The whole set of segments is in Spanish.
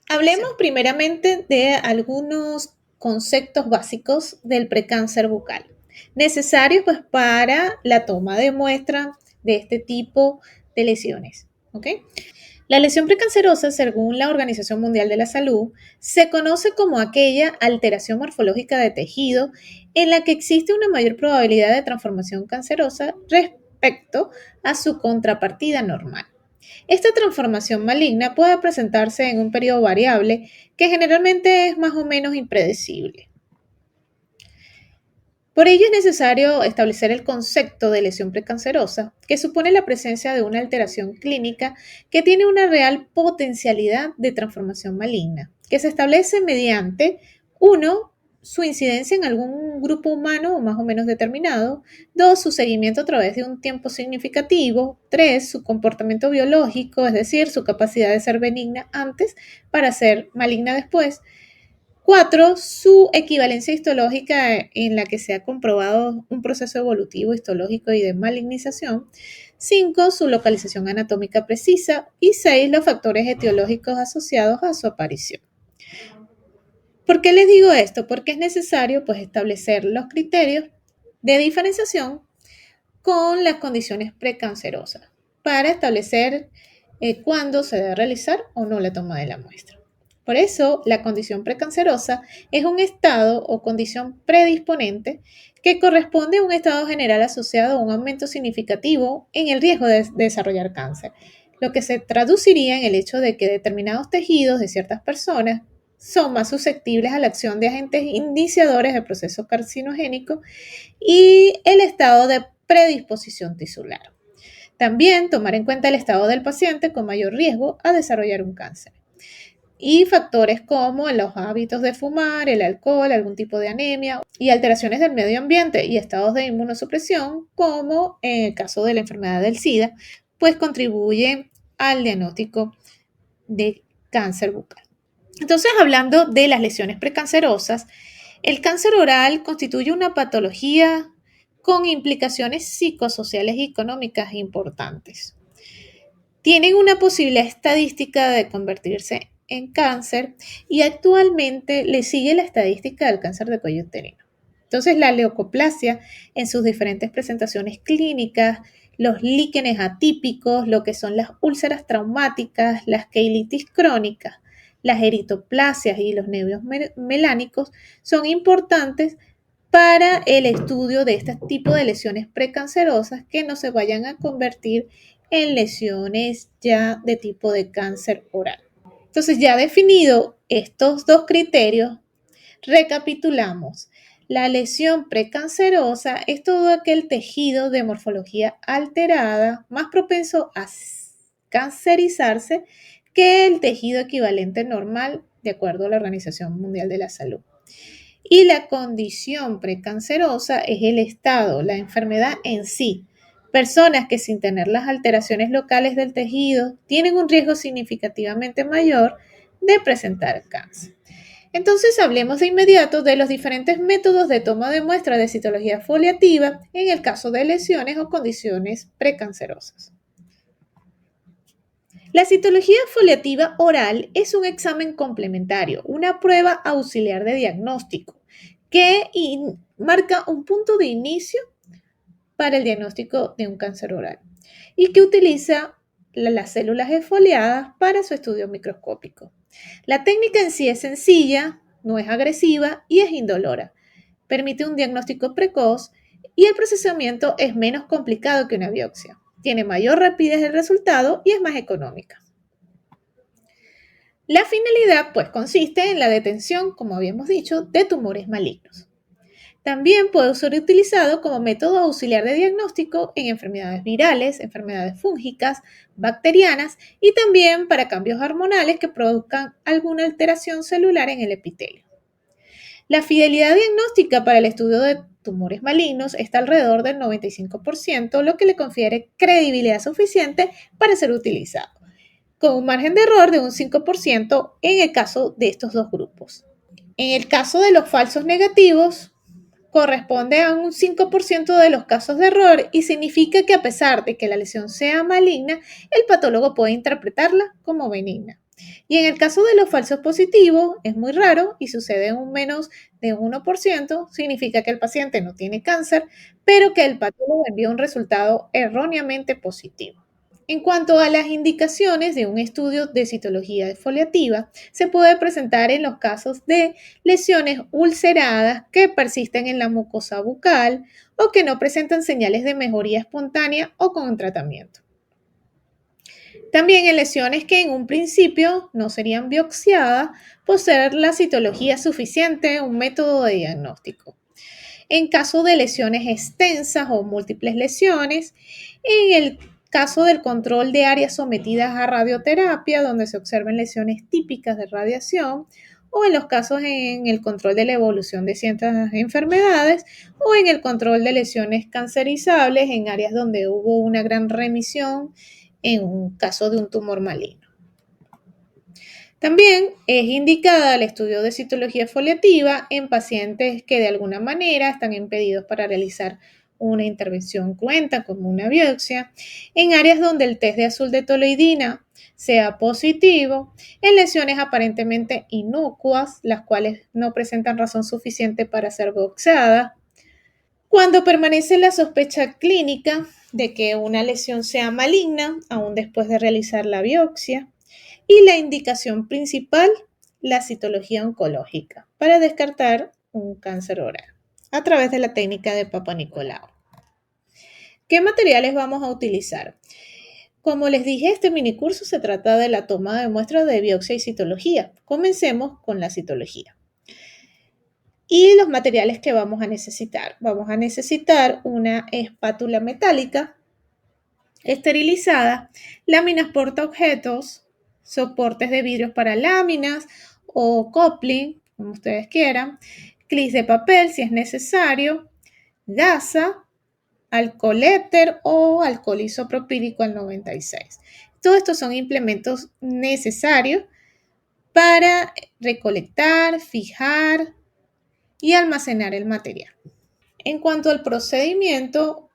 Hablemos primeramente de algunos conceptos básicos del precáncer bucal, necesarios pues para la toma de muestra de este tipo de lesiones. ¿Ok? La lesión precancerosa, según la Organización Mundial de la Salud, se conoce como aquella alteración morfológica de tejido en la que existe una mayor probabilidad de transformación cancerosa respecto a su contrapartida normal. Esta transformación maligna puede presentarse en un periodo variable que generalmente es más o menos impredecible. Por ello es necesario establecer el concepto de lesión precancerosa, que supone la presencia de una alteración clínica que tiene una real potencialidad de transformación maligna, que se establece mediante, uno, su incidencia en algún grupo humano o más o menos determinado, dos, su seguimiento a través de un tiempo significativo, tres, su comportamiento biológico, es decir, su capacidad de ser benigna antes para ser maligna después, cuatro, su equivalencia histológica en la que se ha comprobado un proceso evolutivo histológico y de malignización. Cinco, su localización anatómica precisa. Y seis, los factores etiológicos asociados a su aparición. ¿Por qué les digo esto? Porque es necesario pues, establecer los criterios de diferenciación con las condiciones precancerosas para establecer cuándo se debe realizar o no la toma de la muestra. Por eso, la condición precancerosa es un estado o condición predisponente que corresponde a un estado general asociado a un aumento significativo en el riesgo de desarrollar cáncer, lo que se traduciría en el hecho de que determinados tejidos de ciertas personas son más susceptibles a la acción de agentes iniciadores del proceso carcinogénico y el estado de predisposición tisular. También tomar en cuenta el estado del paciente con mayor riesgo a desarrollar un cáncer. Y factores como los hábitos de fumar, el alcohol, algún tipo de anemia y alteraciones del medio ambiente y estados de inmunosupresión, como en el caso de la enfermedad del SIDA, pues contribuyen al diagnóstico de cáncer bucal. Entonces, hablando de las lesiones precancerosas, el cáncer oral constituye una patología con implicaciones psicosociales y económicas importantes. Tienen una posibilidad estadística de convertirse en cáncer y actualmente le sigue la estadística del cáncer de cuello uterino. Entonces, la leucoplasia en sus diferentes presentaciones clínicas, los líquenes atípicos, lo que son las úlceras traumáticas, las queilitis crónicas, las eritoplasias y los nervios melánicos son importantes para el estudio de este tipo de lesiones precancerosas que no se vayan a convertir en lesiones ya de tipo de cáncer oral. Entonces, ya definido estos dos criterios, recapitulamos. La lesión precancerosa es todo aquel tejido de morfología alterada más propenso a cancerizarse que el tejido equivalente normal, de acuerdo a la Organización Mundial de la Salud. Y la condición precancerosa es el estado, la enfermedad en sí. Personas que sin tener las alteraciones locales del tejido tienen un riesgo significativamente mayor de presentar cáncer. Entonces hablemos de inmediato de los diferentes métodos de toma de muestra de citología foliativa en el caso de lesiones o condiciones precancerosas. La citología foliativa oral es un examen complementario, una prueba auxiliar de diagnóstico que marca un punto de inicio para el diagnóstico de un cáncer oral y que utiliza las células esfoliadas para su estudio microscópico. La técnica en sí es sencilla, no es agresiva y es indolora. Permite un diagnóstico precoz y el procesamiento es menos complicado que una biopsia. Tiene mayor rapidez del resultado y es más económica. La finalidad, pues, consiste en la detención, como habíamos dicho, de tumores malignos. También puede ser utilizado como método auxiliar de diagnóstico en enfermedades virales, enfermedades fúngicas, bacterianas y también para cambios hormonales que produzcan alguna alteración celular en el epitelio. La fidelidad diagnóstica para el estudio de tumores malignos está alrededor del 95%, lo que le confiere credibilidad suficiente para ser utilizado, con un margen de error de un 5% en el caso de estos dos grupos. En el caso de los falsos negativos, corresponde a un 5% de los casos de error y significa que a pesar de que la lesión sea maligna, el patólogo puede interpretarla como benigna. Y en el caso de los falsos positivos, es muy raro y sucede en un menos de 1%, significa que el paciente no tiene cáncer, pero que el patólogo envió un resultado erróneamente positivo. En cuanto a las indicaciones de un estudio de citología exfoliativa, se puede presentar en los casos de lesiones ulceradas que persisten en la mucosa bucal o que no presentan señales de mejoría espontánea o con tratamiento. También en lesiones que en un principio no serían biopsiadas, por ser la citología suficiente un método de diagnóstico. En caso de lesiones extensas o múltiples lesiones, en el caso del control de áreas sometidas a radioterapia, donde se observen lesiones típicas de radiación, o en los casos en el control de la evolución de ciertas enfermedades, o en el control de lesiones cancerizables en áreas donde hubo una gran remisión en un caso de un tumor maligno. También es indicada el estudio de citología foliativa en pacientes que de alguna manera están impedidos para realizar una intervención cruenta como una biopsia, en áreas donde el test de azul de toloidina sea positivo, en lesiones aparentemente inocuas, las cuales no presentan razón suficiente para ser boxeadas, cuando permanece la sospecha clínica de que una lesión sea maligna, aún después de realizar la biopsia, y la indicación principal, la citología oncológica, para descartar un cáncer oral a través de la técnica de Papa Nicolau. ¿Qué materiales vamos a utilizar? Como les dije, este minicurso se trata de la toma de muestras de biopsia y citología. Comencemos con la citología. Y los materiales que vamos a necesitar. Vamos a necesitar una espátula metálica esterilizada, láminas portaobjetos, soportes de vidrios para láminas o coupling, como ustedes quieran, clips de papel si es necesario, gasa, alcohol éter o alcohol isopropílico al 96. Todos estos son implementos necesarios para recolectar, fijar y almacenar el material. En cuanto al procedimiento,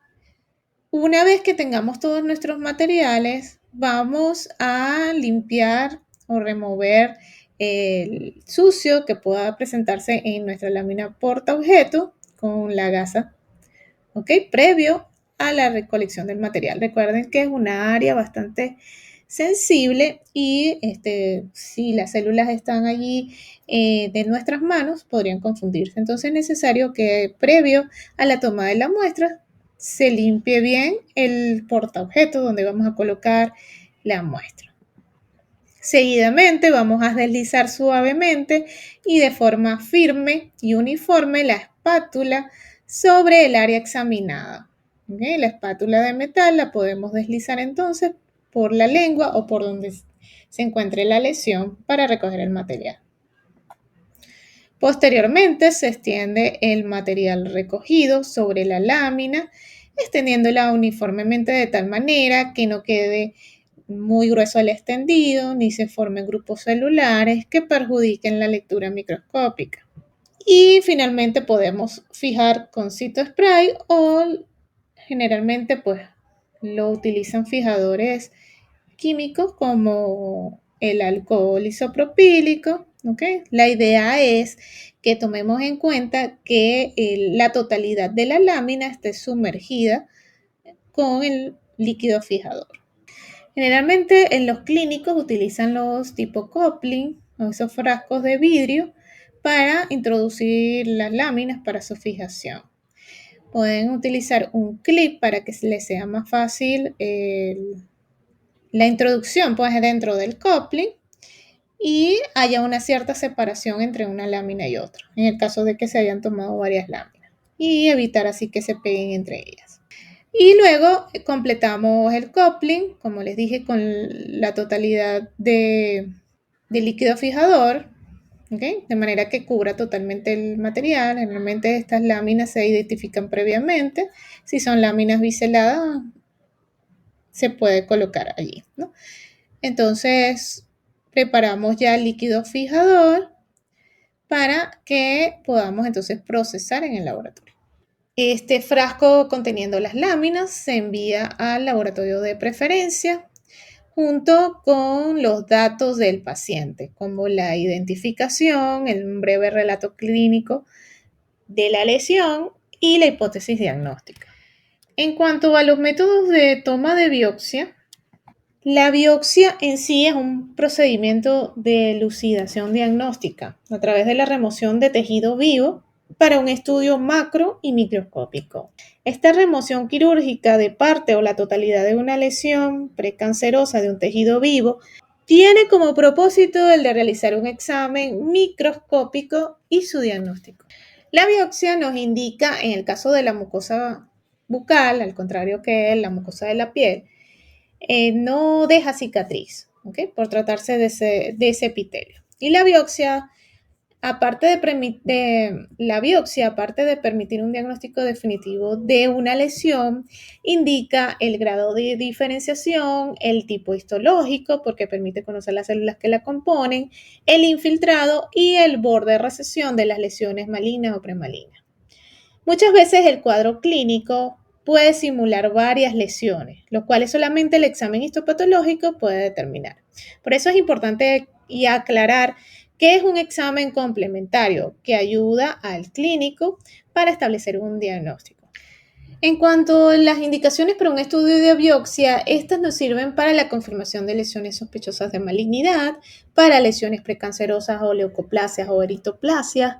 una vez que tengamos todos nuestros materiales, vamos a limpiar o remover el sucio que pueda presentarse en nuestra lámina portaobjeto con la gasa, ¿ok? Previo a la recolección del material. Recuerden que es una área bastante sensible y si las células están allí de nuestras manos, podrían confundirse. Entonces es necesario que previo a la toma de la muestra se limpie bien el portaobjeto donde vamos a colocar la muestra. Seguidamente vamos a deslizar suavemente y de forma firme y uniforme la espátula sobre el área examinada. ¿Okay? La espátula de metal la podemos deslizar entonces por la lengua o por donde se encuentre la lesión para recoger el material. Posteriormente se extiende el material recogido sobre la lámina, extendiéndola uniformemente de tal manera que no quede muy grueso al extendido ni se formen grupos celulares que perjudiquen la lectura microscópica. Y finalmente podemos fijar con CitoSpray o generalmente pues lo utilizan fijadores químicos como el alcohol isopropílico, ¿ok? La idea es que tomemos en cuenta que la totalidad de la lámina esté sumergida con el líquido fijador. Generalmente en los clínicos utilizan los tipo coupling o esos frascos de vidrio para introducir las láminas para su fijación. Pueden utilizar un clip para que les sea más fácil la introducción pues dentro del coupling y haya una cierta separación entre una lámina y otra, en el caso de que se hayan tomado varias láminas, y evitar así que se peguen entre ellas. Y luego completamos el coupling, como les dije, con la totalidad de líquido fijador, ¿okay? De manera que cubra totalmente el material. Generalmente estas láminas se identifican previamente. Si son láminas biseladas, se puede colocar allí, ¿no? Entonces, preparamos ya el líquido fijador para que podamos entonces procesar en el laboratorio. Este frasco conteniendo las láminas se envía al laboratorio de preferencia junto con los datos del paciente, como la identificación, el breve relato clínico de la lesión y la hipótesis diagnóstica. En cuanto a los métodos de toma de biopsia, la biopsia en sí es un procedimiento de elucidación diagnóstica a través de la remoción de tejido vivo para un estudio macro y microscópico. Esta remoción quirúrgica de parte o la totalidad de una lesión precancerosa de un tejido vivo tiene como propósito el de realizar un examen microscópico y su diagnóstico. La biopsia nos indica, en el caso de la mucosa bucal, al contrario que la mucosa de la piel, no deja cicatriz, ¿okay? Por tratarse de ese epitelio. Y la biopsia, aparte de permitir un diagnóstico definitivo de una lesión, indica el grado de diferenciación, el tipo histológico, porque permite conocer las células que la componen, el infiltrado y el borde de recesión de las lesiones malignas o premalignas. Muchas veces el cuadro clínico puede simular varias lesiones, lo cual solamente el examen histopatológico puede determinar. Por eso es importante y aclarar que es un examen complementario que ayuda al clínico para establecer un diagnóstico. En cuanto a las indicaciones para un estudio de biopsia, estas nos sirven para la confirmación de lesiones sospechosas de malignidad, para lesiones precancerosas o leucoplasias o eritroplasias,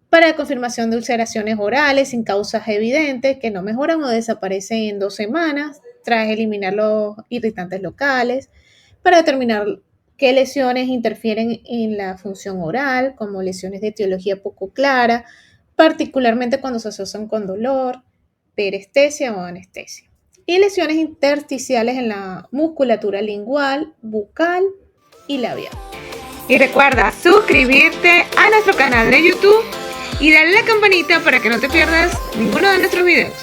para la confirmación de ulceraciones orales sin causas evidentes que no mejoran o desaparecen en 2 semanas tras eliminar los irritantes locales, para determinar qué lesiones interfieren en la función oral, como lesiones de etiología poco clara, particularmente cuando se asocian con dolor, perestesia o anestesia, y lesiones intersticiales en la musculatura lingual, bucal y labial. Y recuerda suscribirte a nuestro canal de YouTube y darle a la campanita para que no te pierdas ninguno de nuestros videos.